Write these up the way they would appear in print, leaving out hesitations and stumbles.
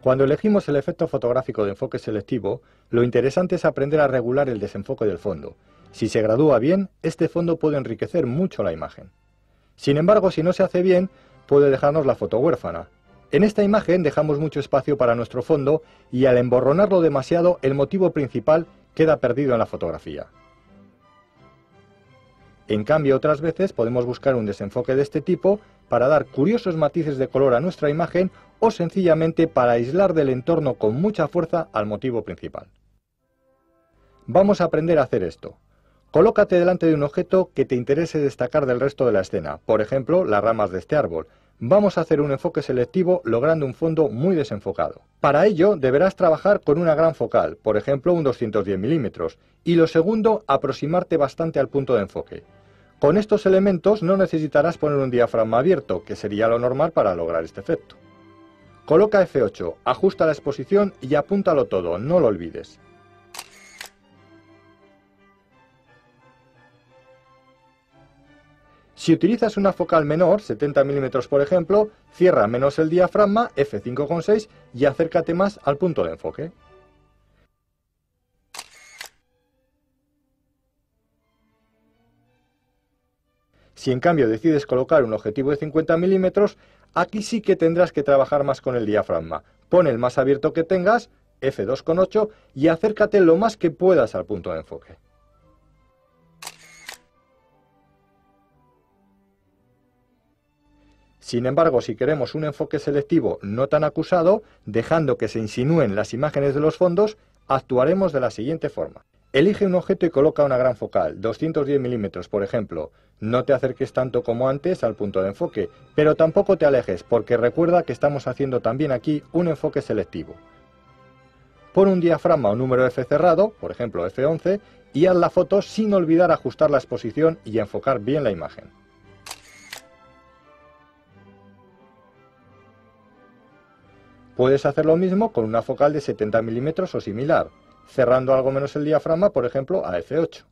Cuando elegimos el efecto fotográfico de enfoque selectivo, lo interesante es aprender a regular el desenfoque del fondo. Si se gradúa bien, este fondo puede enriquecer mucho la imagen. Sin embargo, si no se hace bien, puede dejarnos la foto huérfana. En esta imagen dejamos mucho espacio para nuestro fondo y al emborronarlo demasiado, el motivo principal queda perdido en la fotografía. En cambio, otras veces podemos buscar un desenfoque de este tipo para dar curiosos matices de color a nuestra imagen o sencillamente para aislar del entorno con mucha fuerza al motivo principal. Vamos a aprender a hacer esto. Colócate delante de un objeto que te interese destacar del resto de la escena, por ejemplo, las ramas de este árbol. Vamos a hacer un enfoque selectivo logrando un fondo muy desenfocado. Para ello deberás trabajar con una gran focal, por ejemplo un 210 milímetros, y lo segundo, aproximarte bastante al punto de enfoque. Con estos elementos no necesitarás poner un diafragma abierto, que sería lo normal para lograr este efecto. Coloca F8, ajusta la exposición y apúntalo todo, no lo olvides. Si utilizas una focal menor, 70 mm por ejemplo, cierra menos el diafragma, F5,6 y acércate más al punto de enfoque. Si en cambio decides colocar un objetivo de 50 mm, aquí sí que tendrás que trabajar más con el diafragma. Pon el más abierto que tengas, F2,8, y acércate lo más que puedas al punto de enfoque. Sin embargo, si queremos un enfoque selectivo no tan acusado, dejando que se insinúen las imágenes de los fondos, actuaremos de la siguiente forma. Elige un objeto y coloca una gran focal, 210 mm por ejemplo. No te acerques tanto como antes al punto de enfoque, pero tampoco te alejes, porque recuerda que estamos haciendo también aquí un enfoque selectivo. Pon un diafragma o número F cerrado, por ejemplo F11, y haz la foto sin olvidar ajustar la exposición y enfocar bien la imagen. Puedes hacer lo mismo con una focal de 70 mm o similar, cerrando algo menos el diafragma, por ejemplo a F8.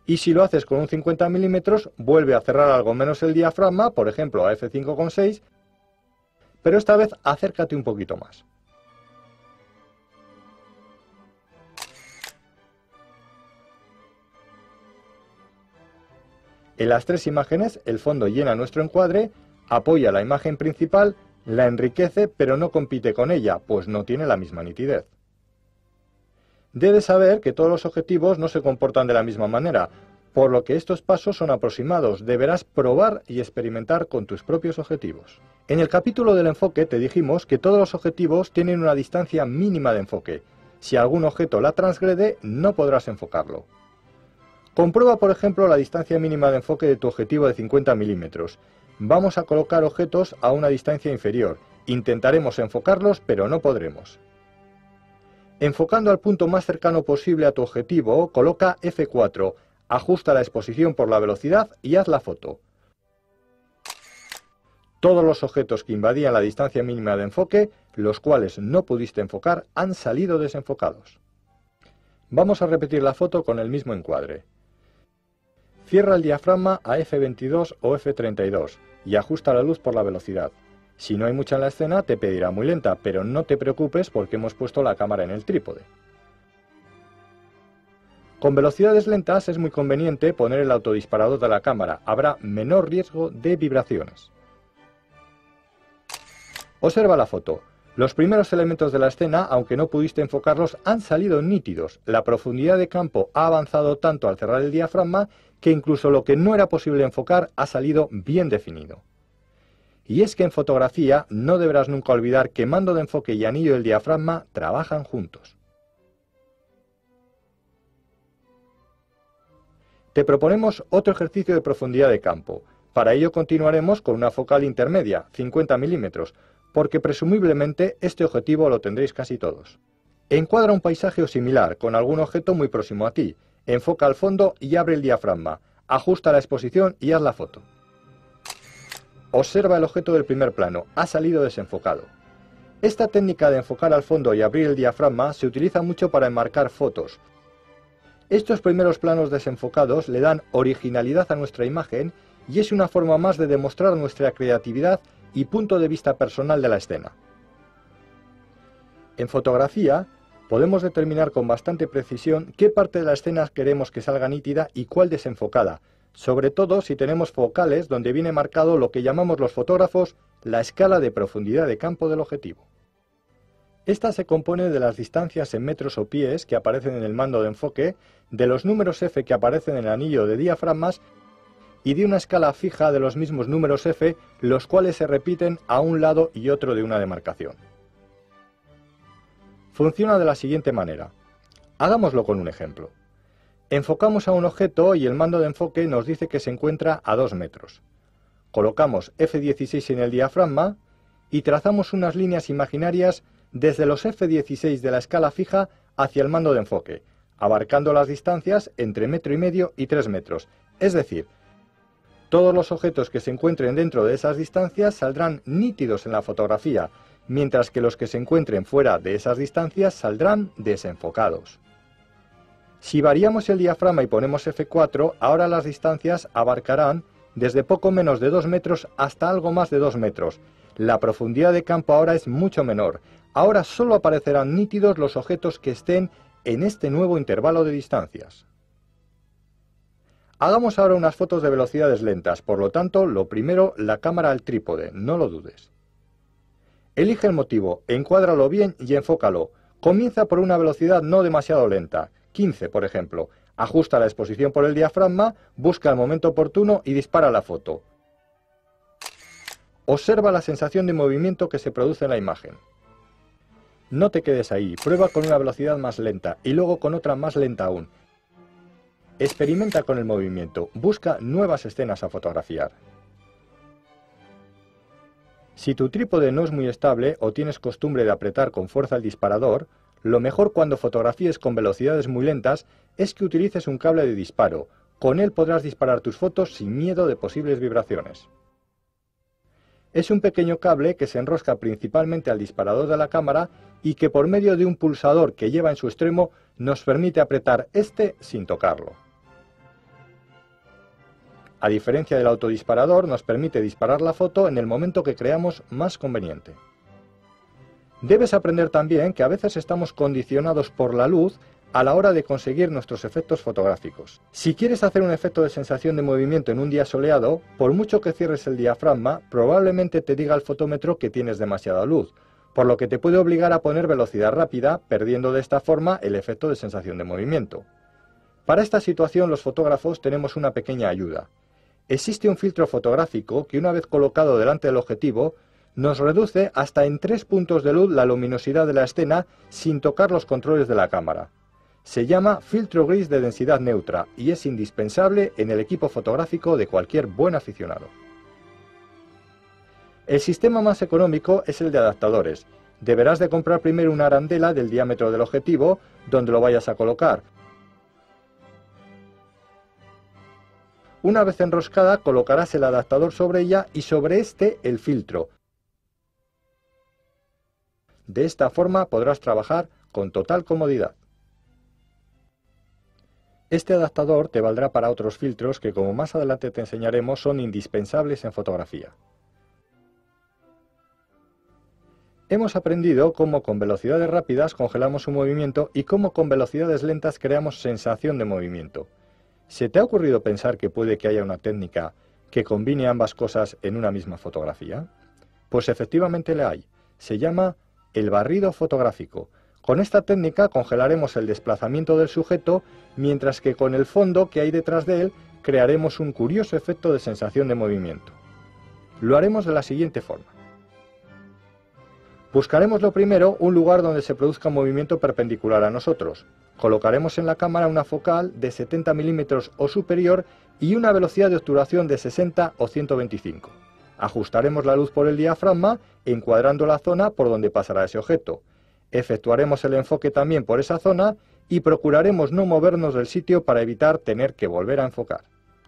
Y si lo haces con un 50 mm, vuelve a cerrar algo menos el diafragma, por ejemplo a F5,6, pero esta vez acércate un poquito más. En las tres imágenes, el fondo llena nuestro encuadre, apoya la imagen principal, la enriquece, pero no compite con ella, pues no tiene la misma nitidez. Debes saber que todos los objetivos no se comportan de la misma manera, por lo que estos pasos son aproximados. Deberás probar y experimentar con tus propios objetivos. En el capítulo del enfoque te dijimos que todos los objetivos tienen una distancia mínima de enfoque. Si algún objeto la transgrede, no podrás enfocarlo. Comprueba, por ejemplo, la distancia mínima de enfoque de tu objetivo de 50 mm. Vamos a colocar objetos a una distancia inferior. Intentaremos enfocarlos, pero no podremos. Enfocando al punto más cercano posible a tu objetivo, coloca F4, ajusta la exposición por la velocidad y haz la foto. Todos los objetos que invadían la distancia mínima de enfoque, los cuales no pudiste enfocar, han salido desenfocados. Vamos a repetir la foto con el mismo encuadre. Cierra el diafragma a F22 o F32 y ajusta la luz por la velocidad. Si no hay mucha en la escena, te pedirá muy lenta, pero no te preocupes porque hemos puesto la cámara en el trípode. Con velocidades lentas es muy conveniente poner el autodisparador de la cámara, habrá menor riesgo de vibraciones. Observa la foto. Los primeros elementos de la escena, aunque no pudiste enfocarlos, han salido nítidos. La profundidad de campo ha avanzado tanto al cerrar el diafragma que incluso lo que no era posible enfocar ha salido bien definido. Y es que en fotografía no deberás nunca olvidar que mando de enfoque y anillo del diafragma trabajan juntos. Te proponemos otro ejercicio de profundidad de campo. Para ello continuaremos con una focal intermedia, 50 mm, porque presumiblemente este objetivo lo tendréis casi todos. Encuadra un paisaje o similar con algún objeto muy próximo a ti, enfoca al fondo y abre el diafragma, ajusta la exposición y haz la foto. Observa el objeto del primer plano, ha salido desenfocado. Esta técnica de enfocar al fondo y abrir el diafragma se utiliza mucho para enmarcar fotos. Estos primeros planos desenfocados le dan originalidad a nuestra imagen y es una forma más de demostrar nuestra creatividad y punto de vista personal de la escena. En fotografía, podemos determinar con bastante precisión qué parte de la escena queremos que salga nítida y cuál desenfocada, sobre todo si tenemos focales donde viene marcado lo que llamamos los fotógrafos la escala de profundidad de campo del objetivo. Esta se compone de las distancias en metros o pies que aparecen en el mando de enfoque, de los números F que aparecen en el anillo de diafragmas y de una escala fija de los mismos números F, los cuales se repiten a un lado y otro de una demarcación. Funciona de la siguiente manera. Hagámoslo con un ejemplo. Enfocamos a un objeto y el mando de enfoque nos dice que se encuentra a 2 metros. Colocamos F16 en el diafragma y trazamos unas líneas imaginarias desde los F16 de la escala fija hacia el mando de enfoque, abarcando las distancias entre 1,5 metros y 3 metros. Es decir, todos los objetos que se encuentren dentro de esas distancias saldrán nítidos en la fotografía, mientras que los que se encuentren fuera de esas distancias saldrán desenfocados. Si variamos el diafragma y ponemos F4, ahora las distancias abarcarán desde poco menos de 2 metros hasta algo más de 2 metros. La profundidad de campo ahora es mucho menor. Ahora solo aparecerán nítidos los objetos que estén en este nuevo intervalo de distancias. Hagamos ahora unas fotos de velocidades lentas, por lo tanto, lo primero, la cámara al trípode, no lo dudes. Elige el motivo, encuádralo bien y enfócalo. Comienza por una velocidad no demasiado lenta, 15 por ejemplo. Ajusta la exposición por el diafragma, busca el momento oportuno y dispara la foto. Observa la sensación de movimiento que se produce en la imagen. No te quedes ahí, prueba con una velocidad más lenta y luego con otra más lenta aún. Experimenta con el movimiento, busca nuevas escenas a fotografiar. Si tu trípode no es muy estable o tienes costumbre de apretar con fuerza el disparador, lo mejor cuando fotografíes con velocidades muy lentas es que utilices un cable de disparo. Con él podrás disparar tus fotos sin miedo de posibles vibraciones. Es un pequeño cable que se enrosca principalmente al disparador de la cámara y que por medio de un pulsador que lleva en su extremo nos permite apretar este sin tocarlo. A diferencia del autodisparador, nos permite disparar la foto en el momento que creamos más conveniente. Debes aprender también que a veces estamos condicionados por la luz a la hora de conseguir nuestros efectos fotográficos. Si quieres hacer un efecto de sensación de movimiento en un día soleado, por mucho que cierres el diafragma, probablemente te diga el fotómetro que tienes demasiada luz, por lo que te puede obligar a poner velocidad rápida, perdiendo de esta forma el efecto de sensación de movimiento. Para esta situación los fotógrafos tenemos una pequeña ayuda. Existe un filtro fotográfico que una vez colocado delante del objetivo, nos reduce hasta en 3 puntos de luz la luminosidad de la escena sin tocar los controles de la cámara. Se llama filtro gris de densidad neutra y es indispensable en el equipo fotográfico de cualquier buen aficionado. El sistema más económico es el de adaptadores. Deberás de comprar primero una arandela del diámetro del objetivo donde lo vayas a colocar. Una vez enroscada, colocarás el adaptador sobre ella y sobre este el filtro. De esta forma podrás trabajar con total comodidad. Este adaptador te valdrá para otros filtros que, como más adelante te enseñaremos, son indispensables en fotografía. Hemos aprendido cómo con velocidades rápidas congelamos un movimiento y cómo con velocidades lentas creamos sensación de movimiento. ¿Se te ha ocurrido pensar que puede que haya una técnica que combine ambas cosas en una misma fotografía? Pues efectivamente la hay. Se llama el barrido fotográfico. Con esta técnica congelaremos el desplazamiento del sujeto, mientras que con el fondo que hay detrás de él crearemos un curioso efecto de sensación de movimiento. Lo haremos de la siguiente forma. Buscaremos lo primero un lugar donde se produzca un movimiento perpendicular a nosotros. Colocaremos en la cámara una focal de 70 milímetros o superior y una velocidad de obturación de 60 o 125. Ajustaremos la luz por el diafragma, encuadrando la zona por donde pasará ese objeto. Efectuaremos el enfoque también por esa zona y procuraremos no movernos del sitio para evitar tener que volver a enfocar.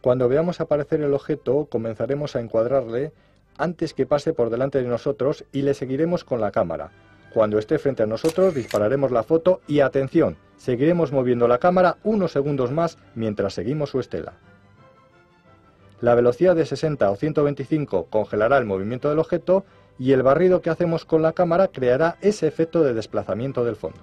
Cuando veamos aparecer el objeto, comenzaremos a encuadrarle antes que pase por delante de nosotros y le seguiremos con la cámara. Cuando esté frente a nosotros dispararemos la foto y atención, seguiremos moviendo la cámara unos segundos más mientras seguimos su estela. La velocidad de 60 o 125 congelará el movimiento del objeto y el barrido que hacemos con la cámara creará ese efecto de desplazamiento del fondo.